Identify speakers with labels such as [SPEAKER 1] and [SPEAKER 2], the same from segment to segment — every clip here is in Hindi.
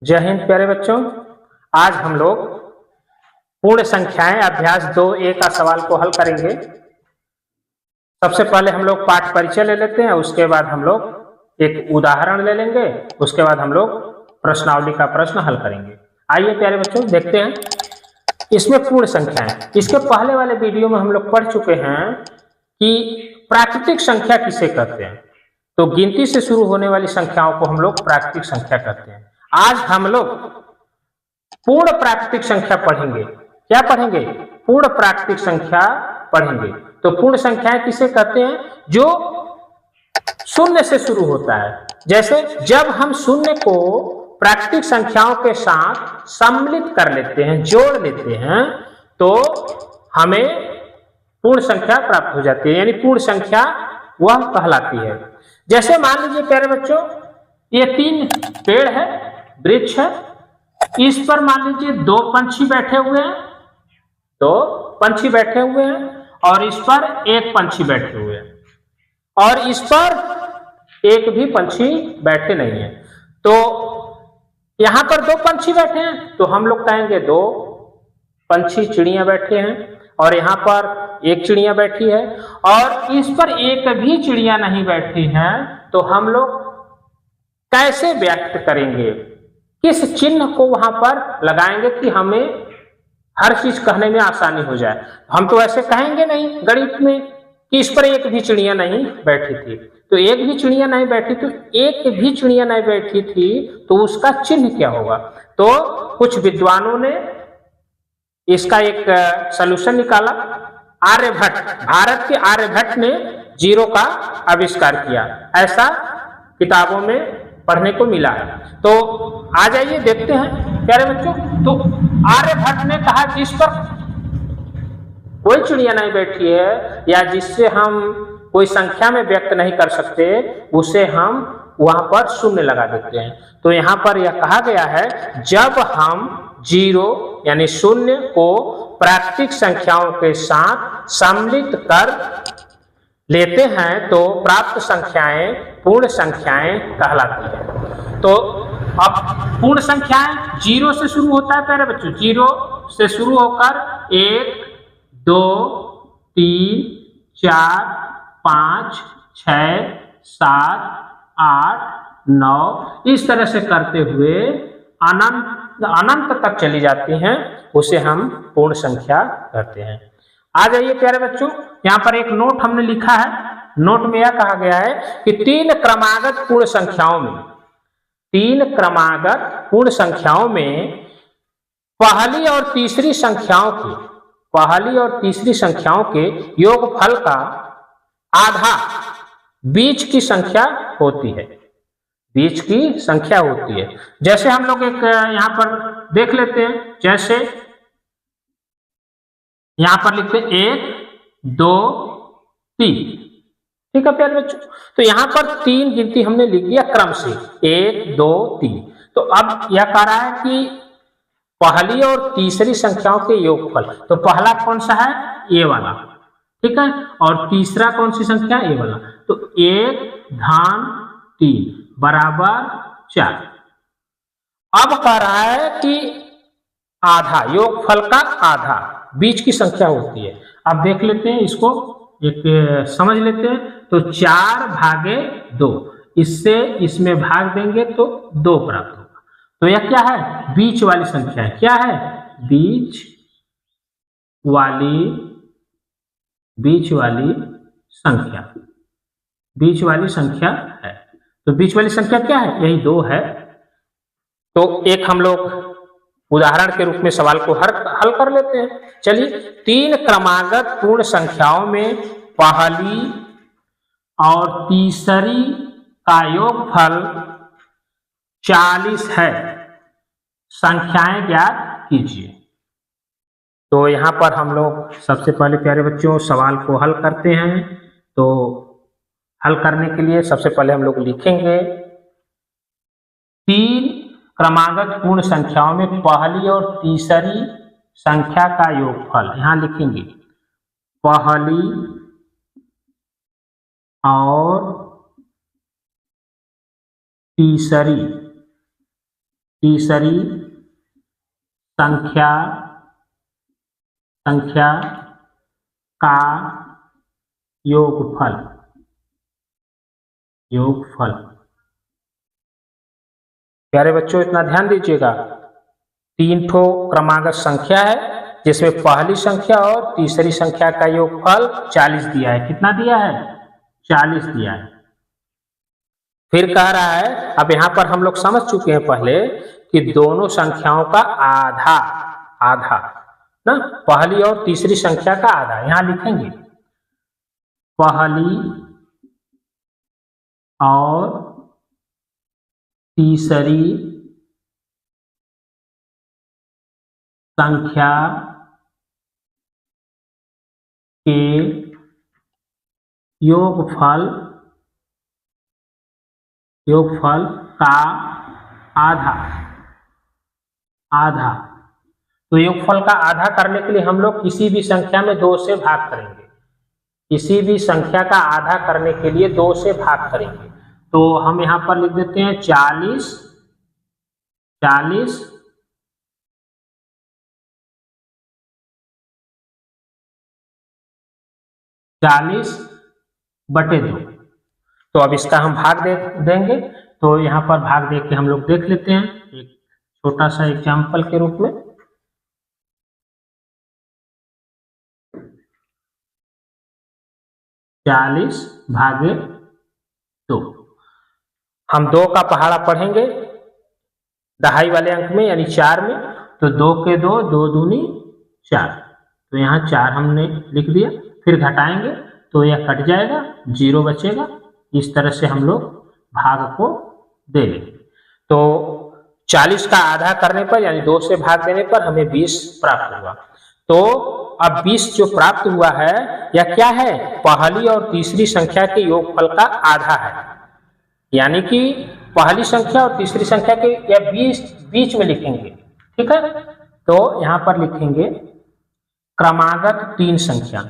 [SPEAKER 1] जय हिंद प्यारे बच्चों। आज हम लोग पूर्ण संख्याएं अभ्यास 2A का सवाल को हल करेंगे। सबसे पहले हम लोग पाठ परिचय ले लेते हैं, उसके बाद हम लोग एक उदाहरण ले लेंगे, उसके बाद हम लोग प्रश्नावली का प्रश्न हल करेंगे। आइए प्यारे बच्चों देखते हैं इसमें पूर्ण संख्याएं। इसके पहले वाले वीडियो में हम लोग पढ़ चुके हैं कि प्राकृतिक संख्या किसे कहते हैं। तो गिनती से शुरू होने वाली संख्याओं को हम लोग प्राकृतिक संख्या कहते हैं। आज हम लोग पूर्ण प्राकृतिक संख्या पढ़ेंगे। क्या पढ़ेंगे? पूर्ण प्राकृतिक संख्या पढ़ेंगे। तो पूर्ण संख्याएं किसे कहते हैं? जो शून्य से शुरू होता है। जैसे जब हम शून्य को प्राकृतिक संख्याओं के साथ सम्मिलित कर लेते हैं, जोड़ लेते हैं, तो हमें पूर्ण संख्या प्राप्त हो जाती है, यानी पूर्ण संख्या वह कहलाती है। जैसे मान लीजिए प्यारे बच्चों, ये 3 पेड़ है, वृक्ष है, इस पर मान लीजिए 2 पंछी बैठे हुए हैं, 2 पंछी बैठे हुए हैं, और इस पर 1 पंछी बैठे हुए हैं, और इस पर एक भी पंछी बैठे नहीं है। तो यहां पर 2 पंछी बैठे हैं, तो हम लोग कहेंगे 2 पंछी चिड़िया बैठे हैं, और यहाँ पर 1 चिड़िया बैठी है, और इस पर एक भी चिड़िया नहीं बैठी है। तो हम लोग कैसे व्यक्त करेंगे? किस चिन्ह को वहां पर लगाएंगे कि हमें हर चीज कहने में आसानी हो जाए? हम तो ऐसे कहेंगे नहीं गणित में कि इस पर एक भी चिड़िया नहीं बैठी थी। तो एक भी चिड़िया नहीं बैठी, तो एक भी चिड़िया नहीं बैठी थी, तो उसका चिन्ह क्या होगा? तो कुछ विद्वानों ने इसका एक सलूशन निकाला। आर्यभट्ट, भारत के आर्यभट्ट ने 0 का आविष्कार किया, ऐसा किताबों में पढ़ने को मिला है। तो आ जाइए देखते हैं प्यारे बच्चों। तो आर्यभट्ट ने कहा जिस पर कोई चिड़िया नहीं बैठी है, या जिससे हम कोई संख्या में व्यक्त नहीं कर सकते, उसे हम वहां पर शून्य लगा देते हैं। तो यहां पर यह कहा गया है, जब हम 0 यानी शून्य को प्राकृतिक संख्याओं के साथ सम्मिलित कर लेते हैं, तो प्राप्त संख्याएं पूर्ण संख्याएं कहलाती हैं। तो अब पूर्ण संख्याएं 0 से शुरू होता है प्यारे बच्चों, 0 से शुरू होकर 1, 2, 3, 4, 5, 6, 7, 8, 9, इस तरह से करते हुए अनंत तक चली जाती हैं, उसे हम पूर्ण संख्या कहते हैं। आ जाइए प्यारे बच्चों, यहाँ पर एक नोट हमने लिखा है। नोट में यह कहा गया है कि 3 क्रमागत पूर्ण संख्याओं में, 3 क्रमागत पूर्ण संख्याओं में पहली और तीसरी संख्याओं की, पहली और तीसरी संख्याओं के योगफल का आधा बीच की संख्या होती है, बीच की संख्या होती है। जैसे हम लोग एक यहां पर देख लेते हैं, जैसे यहां पर लिखते हैं 1, 2, 3, ठीक है प्यारे बच्चों। तो यहां पर 3 गिनती हमने लिख दिया क्रम से, 1, 2, 3। तो अब यह कह रहा है कि पहली और तीसरी संख्याओं के योगफल। तो पहला कौन सा है? ये वाला, ठीक है, और तीसरा कौन सी संख्या? ये वाला। तो 1-3 बराबर 4। अब कह रहा है कि आधा, योगफल का आधा बीच की संख्या होती है। अब देख लेते हैं इसको, एक समझ लेते हैं। तो 4/2, इससे इसमें भाग देंगे तो 2 प्राप्त होगा। तो यह क्या है? बीच वाली संख्या है। क्या है? बीच वाली संख्या, बीच वाली संख्या है। तो बीच वाली संख्या क्या है? यही 2 है। तो एक हम लोग उदाहरण के रूप में सवाल को हल कर लेते हैं। चलिए, 3 क्रमागत पूर्ण संख्याओं में पहली और तीसरी का योगफल 40 है, संख्याएं ज्ञात कीजिए। तो यहां पर हम लोग सबसे पहले प्यारे बच्चों सवाल को हल करते हैं। तो हल करने के लिए सबसे पहले हम लोग लिखेंगे 3 क्रमागत पूर्ण संख्याओं में पहली और तीसरी संख्या का योगफल। यहां लिखेंगे पहली और तीसरी तीसरी संख्या का योगफल प्यारे बच्चों इतना ध्यान दीजिएगा, 3 ठो क्रमागत संख्या है जिसमें पहली संख्या और तीसरी संख्या का योगफल 40 दिया है। कितना दिया है? 40 दिया है। फिर कह रहा है, अब यहां पर हम लोग समझ चुके हैं पहले कि दोनों संख्याओं का आधा ना, पहली और तीसरी संख्या का आधा। यहां लिखेंगे पहली और तीसरी संख्या के योगफल का आधा। तो योगफल का आधा करने के लिए हम लोग किसी भी संख्या में 2 से भाग करेंगे। किसी भी संख्या का आधा करने के लिए 2 से भाग करेंगे। तो हम यहां पर लिख देते हैं 40 बटे 2। तो अब इसका हम भाग देंगे। तो यहां पर भाग दे के हम लोग देख लेते हैं एक छोटा सा एग्जाम्पल के रूप में। चालीस भागे 2। हम 2 का पहाड़ा पढ़ेंगे दहाई वाले अंक में यानी 4 में। तो 2 के 2, 2 दूनी 4। तो यहाँ 4 हमने लिख दिया। फिर घटाएंगे तो यह कट जाएगा, 0 बचेगा। इस तरह से हम लोग भाग को दे लेंगे। तो 40 का आधा करने पर यानी 2 से भाग देने पर हमें 20 प्राप्त हुआ। तो अब 20 जो प्राप्त हुआ है यह क्या है? पहली और तीसरी संख्या के योगफल का आधा है। यानी कि पहली संख्या और तीसरी संख्या के या बीच में लिखेंगे। ठीक है, तो यहां पर लिखेंगे क्रमागत 3 संख्या।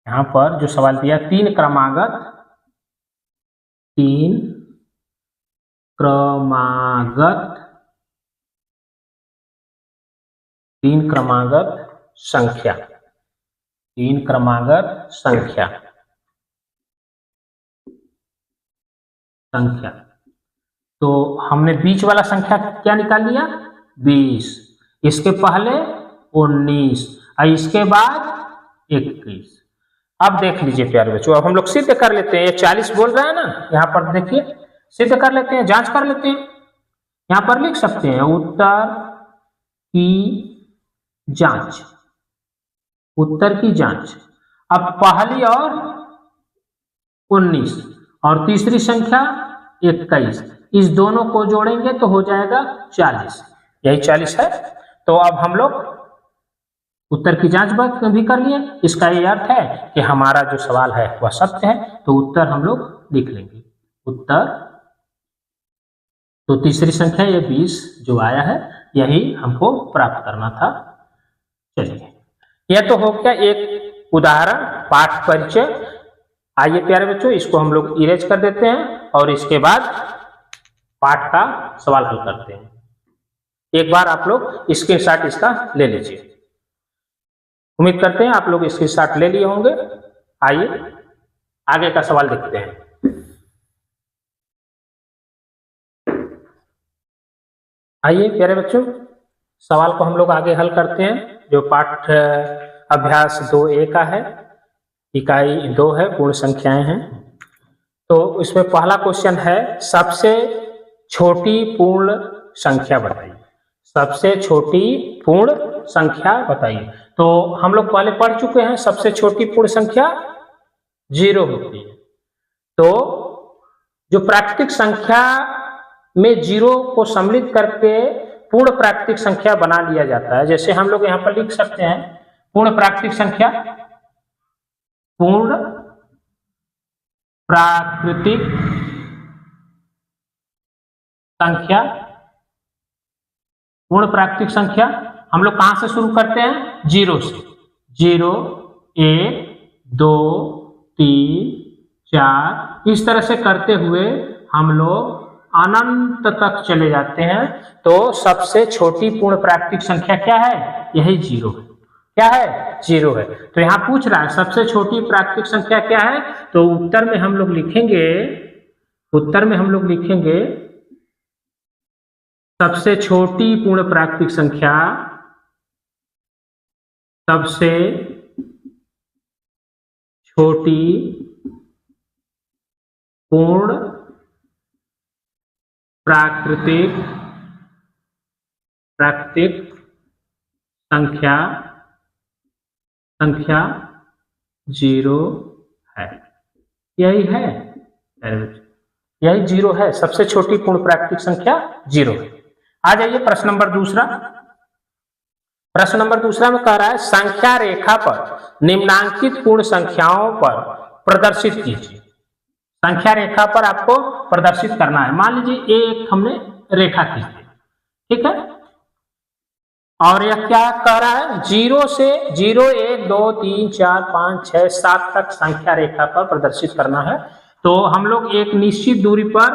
[SPEAKER 1] यहां पर जो सवाल दिया 3 क्रमागत संख्या। 3 क्रमागत संख्या। तो हमने बीच वाला संख्या क्या निकाल लिया? 20। इसके पहले 19 और इसके बाद 21। अब देख लीजिए प्यारे बच्चों, अब हम लोग सिद्ध कर लेते हैं। ये 40 बोल रहा है ना, यहाँ पर देखिए सिद्ध कर लेते हैं, जांच कर लेते हैं। यहाँ पर लिख सकते हैं उत्तर की जांच। अब पहली और 19 और तीसरी संख्या 21, इस दोनों को जोड़ेंगे तो हो जाएगा 40। यही 40 है। तो अब हम लोग उत्तर की जांच भी कर लिए। इसका ये अर्थ है कि हमारा जो सवाल है वह सत्य है। तो उत्तर हम लोग लिख लेंगे। उत्तर तो तीसरी संख्या ये 20 जो आया है यही हमको प्राप्त करना था। चलिए, यह तो हो गया एक उदाहरण पाठ परिचय। आइए प्यारे बच्चों, इसको हम लोग इरेज कर देते हैं और इसके बाद पाठ का सवाल हल करते हैं। एक बार आप लोग स्क्रीनशॉट इसका ले लीजिए। उम्मीद करते हैं आप लोग स्क्रीनशॉट ले लिए होंगे। आइए आगे का सवाल देखते हैं। आइए प्यारे बच्चों, सवाल को हम लोग आगे हल करते हैं। जो पाठ अभ्यास 2A का है, इकाई 2 है, पूर्ण संख्याएं हैं। तो इसमें पहला क्वेश्चन है सबसे छोटी पूर्ण संख्या बताइए। सबसे छोटी पूर्ण संख्या बताइए। तो हम लोग पहले पढ़ चुके हैं सबसे छोटी पूर्ण संख्या 0 होती है। तो जो प्राकृतिक संख्या में 0 को सम्मिलित करके पूर्ण प्राकृतिक संख्या बना लिया जाता है। जैसे हम लोग यहाँ पर लिख सकते हैं पूर्ण प्राकृतिक संख्या, पूर्ण प्राकृतिक संख्या, पूर्ण प्राकृतिक संख्या। हम लोग कहां से शुरू करते हैं? 0 से। 0, 1, 2, 3, 4 इस तरह से करते हुए हम लोग अनंत तक चले जाते हैं तो सबसे छोटी पूर्ण प्राकृतिक संख्या क्या है? यही 0 है। क्या है? 0 है। तो यहां पूछ रहा है सबसे छोटी प्राकृतिक संख्या क्या है, तो उत्तर में हम लोग लिखेंगे सबसे छोटी पूर्ण प्राकृतिक संख्या, सबसे छोटी पूर्ण प्राकृतिक संख्या 0 है। यही है, यही 0 है। सबसे छोटी पूर्ण प्राकृतिक संख्या 0 है। आ जाइए प्रश्न नंबर दूसरा। प्रश्न नंबर दूसरा में कह रहा है संख्या रेखा पर निम्नांकित पूर्ण संख्याओं पर प्रदर्शित कीजिए। संख्या रेखा पर आपको प्रदर्शित करना है। मान लीजिए एक हमने रेखा खींच दी, ठीक है, और यह क्या कह रहा है? 0 से 0, 1, 2, 3, 4, 5, 6, 7 तक संख्या रेखा पर प्रदर्शित करना है। तो हम लोग एक निश्चित दूरी पर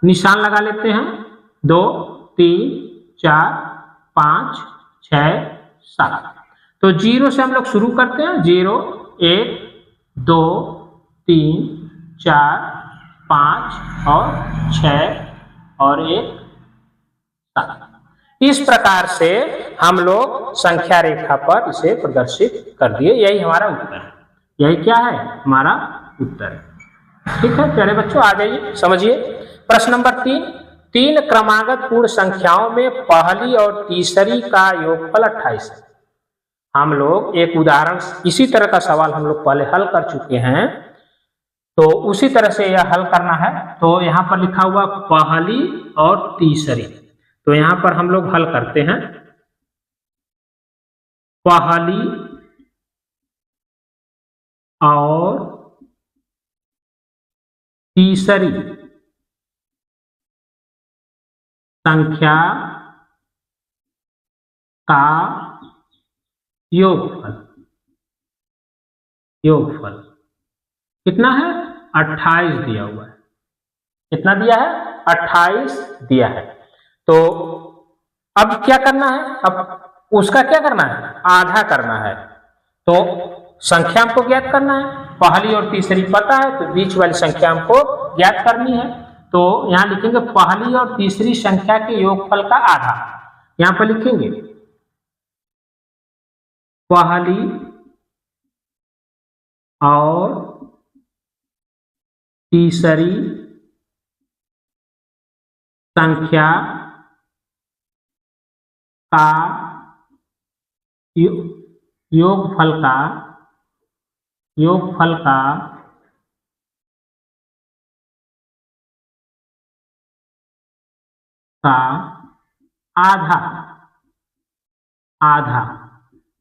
[SPEAKER 1] निशान लगा लेते हैं। 2, 3, 4, 5, 6, 7। तो 0 से हम लोग शुरू करते हैं। 0, 1, 2, 3, 4, 5 और 6 और 1, 7। इस प्रकार से हम लोग संख्या रेखा पर इसे प्रदर्शित कर दिए। यही हमारा उत्तर है। यही क्या है? हमारा उत्तर है। ठीक है प्यारे बच्चों, आ जाइए समझिए। प्रश्न नंबर 3 क्रमागत पूर्ण संख्याओं में पहली और तीसरी का योगफल 28 है। हम लोग एक उदाहरण, इसी तरह का सवाल हम लोग पहले हल कर चुके हैं, तो उसी तरह से यह हल करना है। तो यहाँ पर लिखा हुआ पहली और तीसरी, तो यहां पर हम लोग हल करते हैं। पहली और तीसरी संख्या का योगफल कितना है? 28 दिया हुआ है। कितना दिया है? 28 दिया है। तो अब क्या करना है? अब उसका क्या करना है? आधा करना है। तो संख्या हमको ज्ञात करना है। पहली और तीसरी पता है, तो बीच वाली संख्या हमको ज्ञात करनी है। तो यहां लिखेंगे पहली और तीसरी संख्या के योगफल का आधा। यहां पर लिखेंगे पहली और तीसरी संख्या का योगफल का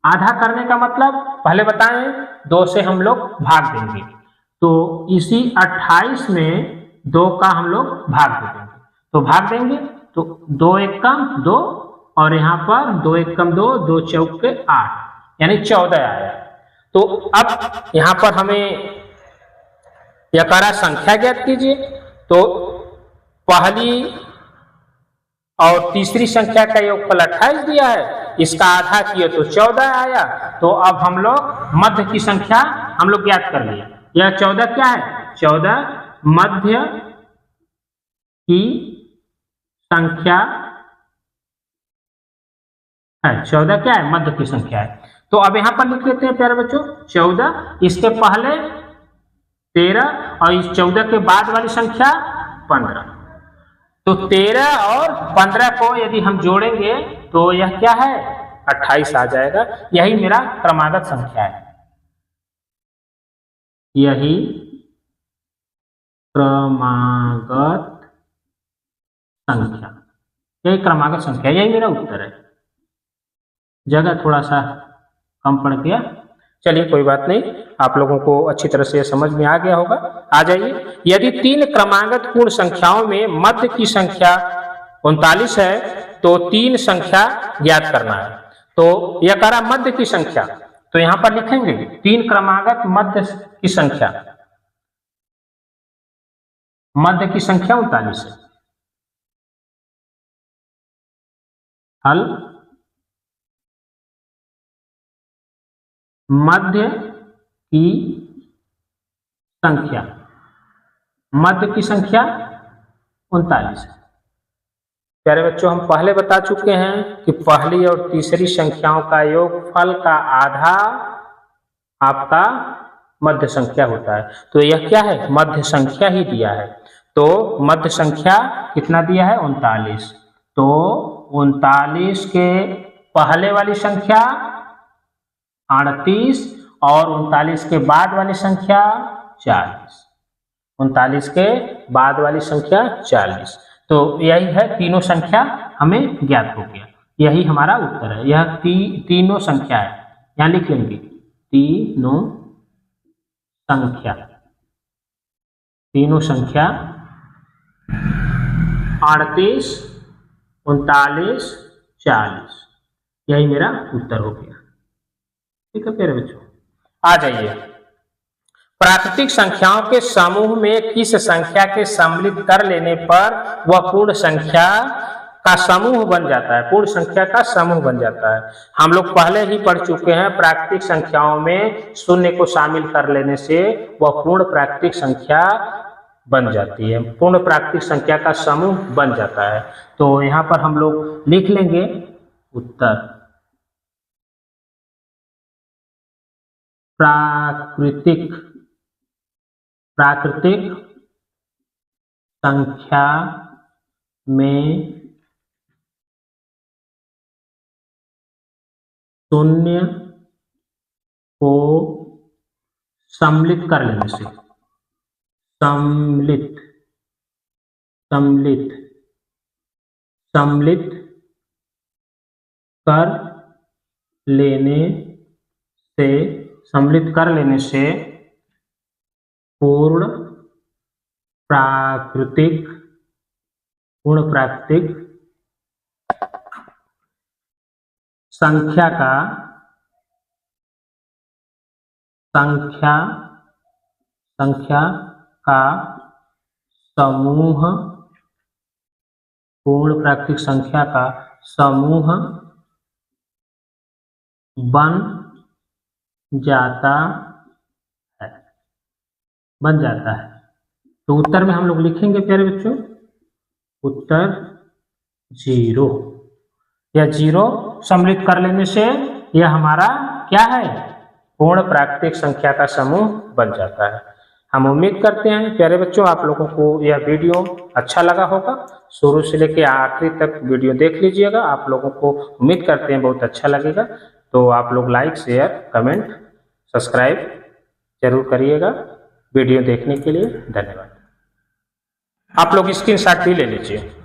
[SPEAKER 1] आधा करने का मतलब पहले बताएं, 2 से हम लोग भाग देंगे। तो इसी 28 में 2 का हम लोग भाग दे देंगे। तो भाग देंगे तो 2 एक कम 2, और यहाँ पर 2 एक कम 2, 2 चौके 8, यानी 14 आया। तो अब यहाँ पर हमें यह कह रहा संख्या ज्ञात कीजिए। तो पहली और तीसरी संख्या का योगफल 28 दिया है, इसका आधा किए तो 14 आया। तो अब हम लोग मध्य की संख्या हम लोग ज्ञात कर लिए। यह 14 क्या है? 14 मध्य की संख्या है। 14 क्या है? मध्य की संख्या है। तो अब यहां पर लिख लेते हैं प्यारे बच्चों 14, इसके पहले 13 और इस 14 के बाद वाली संख्या 15। तो 13 और 15 को यदि हम जोड़ेंगे तो यह क्या है? 28 आ जाएगा। यही मेरा क्रमागत संख्या है। यही क्रमागत संख्या, यही मेरा उत्तर है। जगह थोड़ा सा कम पड़ गया, चलिए कोई बात नहीं, आप लोगों को अच्छी तरह से समझ में आ गया होगा। आ जाइए, यदि 3 क्रमागत पूर्ण संख्याओं में मध्य की संख्या 39 है तो 3 संख्या ज्ञात करना है। तो यह कह रहा मध्य की संख्या, तो यहां पर लिखेंगे 3 क्रमागत मध्य की संख्या 39 है। हल मध्य की संख्या, मध्य की संख्या 39 है। प्यारे बच्चों, हम पहले बता चुके हैं कि पहली और तीसरी संख्याओं का योगफल का आधा आपका मध्य संख्या होता है। तो यह क्या है? मध्य संख्या ही दिया है। तो मध्य संख्या कितना दिया है? 39। तो 39 के पहले वाली संख्या 38 और 39 के बाद वाली संख्या 40। 39 के बाद वाली संख्या 40। तो यही है, तीनों संख्या हमें ज्ञात हो गया। यही हमारा उत्तर है। यह तीनों संख्या है, यहां लिख लेंगे तीनों संख्या। तीनों संख्या 38, 39, 40, यही मेरा उत्तर हो गया। ठीक है प्यारे बच्चों, आ जाइए। प्राकृतिक संख्याओं के समूह में किस संख्या के सम्मिलित कर लेने पर वह पूर्ण संख्या का समूह बन जाता है? पूर्ण संख्या का समूह बन जाता है। हम लोग पहले ही पढ़ चुके हैं, प्राकृतिक संख्याओं में शून्य को शामिल कर लेने से वह पूर्ण प्राकृतिक संख्या बन जाती है, पूर्ण प्राकृतिक संख्या का समूह बन जाता है। तो यहाँ पर हम लोग लिख लेंगे उत्तर प्राकृतिक संख्या में शून्य को सम्मिलित कर लेने से, सम्मिलित कर लेने से पूर्ण प्राकृतिक संख्या का समूह, पूर्ण प्राकृतिक संख्या का समूह बन जाता है। तो उत्तर में हम लोग लिखेंगे प्यारे बच्चों, उत्तर 0। या 0 सम्मिलित कर लेने से यह हमारा क्या है? पूर्ण प्राकृतिक संख्या का समूह बन जाता है। हम उम्मीद करते हैं प्यारे बच्चों आप लोगों को यह वीडियो अच्छा लगा होगा। शुरू से लेकर आखिरी तक वीडियो देख लीजिएगा, आप लोगों को उम्मीद करते हैं बहुत अच्छा लगेगा। तो आप लोग लाइक, शेयर, कमेंट, सब्सक्राइब जरूर करिएगा। वीडियो देखने के लिए धन्यवाद। आप लोग स्क्रीनशॉट भी ले लीजिए।